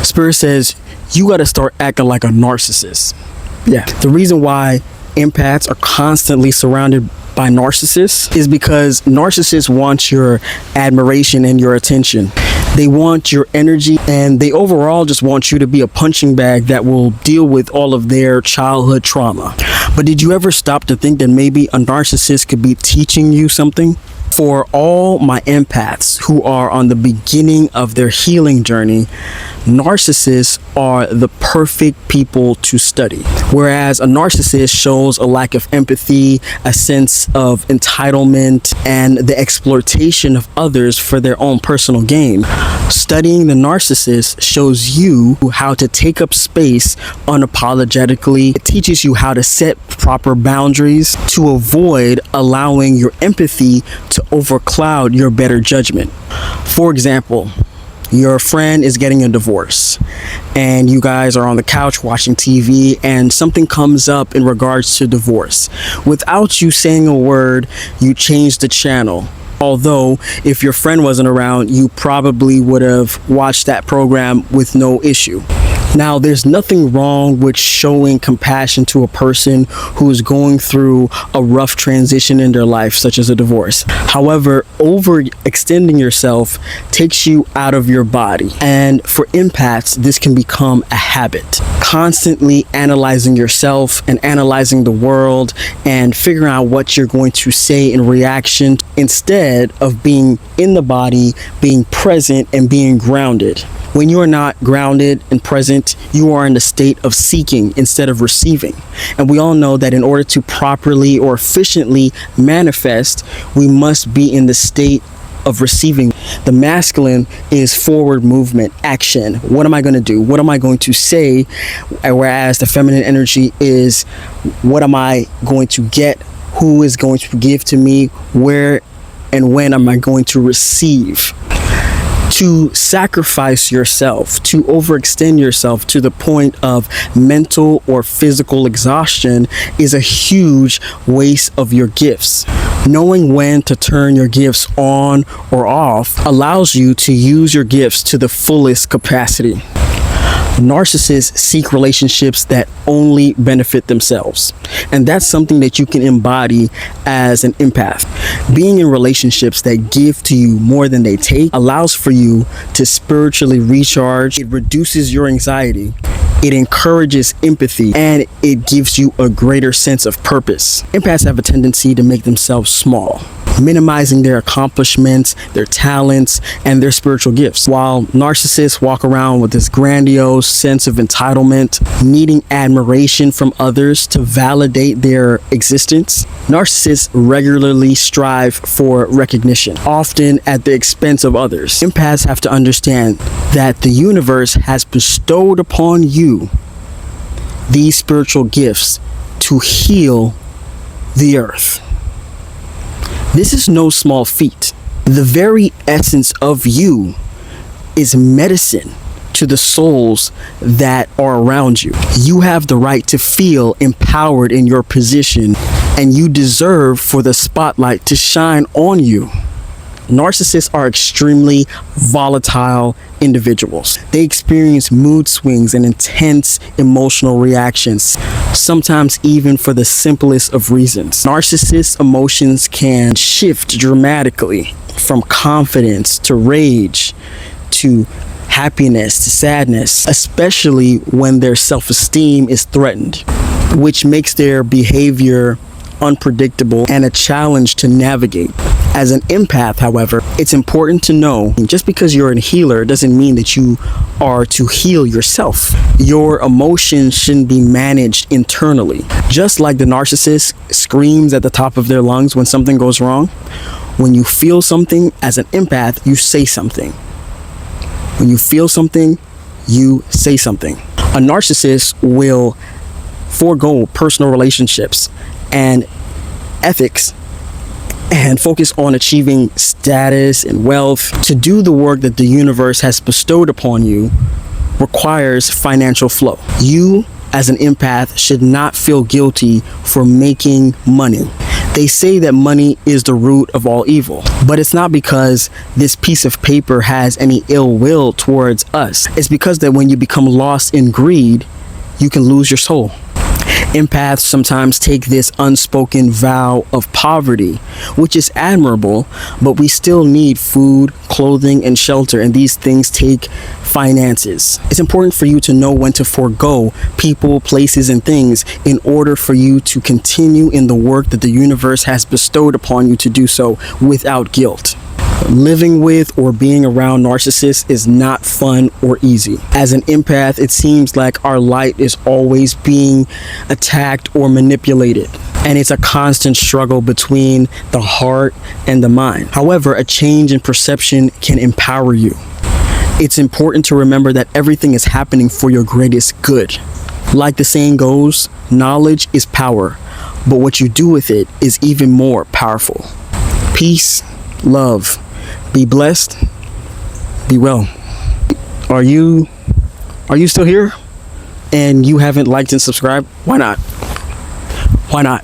Spirit says you got to start acting like a narcissist. Yeah. The reason why empaths are constantly surrounded by narcissists is because narcissists want your admiration and your attention. They want your energy, and they overall just want you to be a punching bag that will deal with all of their childhood trauma. But did you ever stop to think that maybe a narcissist could be teaching you something? For all my empaths who are on the beginning of their healing journey, narcissists are the perfect people to study. Whereas a narcissist shows a lack of empathy, a sense of entitlement, and the exploitation of others for their own personal gain. Studying the narcissist shows you how to take up space unapologetically. It teaches you how to set proper boundaries to avoid allowing your empathy to overcloud your better judgment. For example, your friend is getting a divorce and you guys are on the couch watching TV and something comes up in regards to divorce. Without you saying a word, you change the channel. Although if your friend wasn't around, you probably would have watched that program with no issue. Now, there's nothing wrong with showing compassion to a person who is going through a rough transition in their life, such as a divorce. However, overextending yourself takes you out of your body. And for empaths, this can become a habit. Constantly analyzing yourself and analyzing the world and figuring out what you're going to say in reaction instead of being in the body, being present, and being grounded. When you are not grounded and present, you are in the state of seeking instead of receiving. And we all know that in order to properly or efficiently manifest, we must be in the state of receiving. The masculine is forward movement, action. What am I going to do? What am I going to say? Whereas the feminine energy is, what am I going to get? Who is going to give to me? Where and when am I going to receive? To sacrifice yourself, to overextend yourself to the point of mental or physical exhaustion is a huge waste of your gifts. Knowing when to turn your gifts on or off allows you to use your gifts to the fullest capacity. Narcissists seek relationships that only benefit themselves. And that's something that you can embody as an empath. Being in relationships that give to you more than they take allows for you to spiritually recharge. It reduces your anxiety. It encourages empathy, and it gives you a greater sense of purpose. Empaths have a tendency to make themselves small, minimizing their accomplishments, their talents, and their spiritual gifts. While narcissists walk around with this grandiose sense of entitlement, needing admiration from others to validate their existence, narcissists regularly strive for recognition, often at the expense of others. Empaths have to understand that the universe has bestowed upon you these spiritual gifts to heal the earth. This is no small feat. The very essence of you is medicine to the souls that are around you. You have the right to feel empowered in your position, and you deserve for the spotlight to shine on you. Narcissists are extremely volatile individuals. They experience mood swings and intense emotional reactions, sometimes even for the simplest of reasons. Narcissist emotions can shift dramatically from confidence to rage to happiness to sadness, especially when their self-esteem is threatened, which makes their behavior unpredictable and a challenge to navigate. As an empath, however, it's important to know just because you're a healer doesn't mean that you are to heal yourself. Your emotions shouldn't be managed internally. Just like the narcissist screams at the top of their lungs when something goes wrong, when you feel something as an empath, you say something. When you feel something, you say something. A narcissist will forego personal relationships and ethics and focus on achieving status and wealth. To do the work that the universe has bestowed upon you requires financial flow. You, as an empath, should not feel guilty for making money. They say that money is the root of all evil, but it's not because this piece of paper has any ill will towards us. It's because that when you become lost in greed, you can lose your soul. Empaths sometimes take this unspoken vow of poverty, which is admirable, but we still need food, clothing, and shelter, and these things take finances. It's important for you to know when to forego people, places, and things in order for you to continue in the work that the universe has bestowed upon you to do so without guilt. Living with or being around narcissists is not fun or easy. As an empath, it seems like our light is always being attacked or manipulated, and it's a constant struggle between the heart and the mind. However, a change in perception can empower you. It's important to remember that everything is happening for your greatest good. Like the saying goes, knowledge is power, but what you do with it is even more powerful. Peace, love. Be blessed. Be well. Are you still here and you haven't liked and subscribed? Why not? Why not?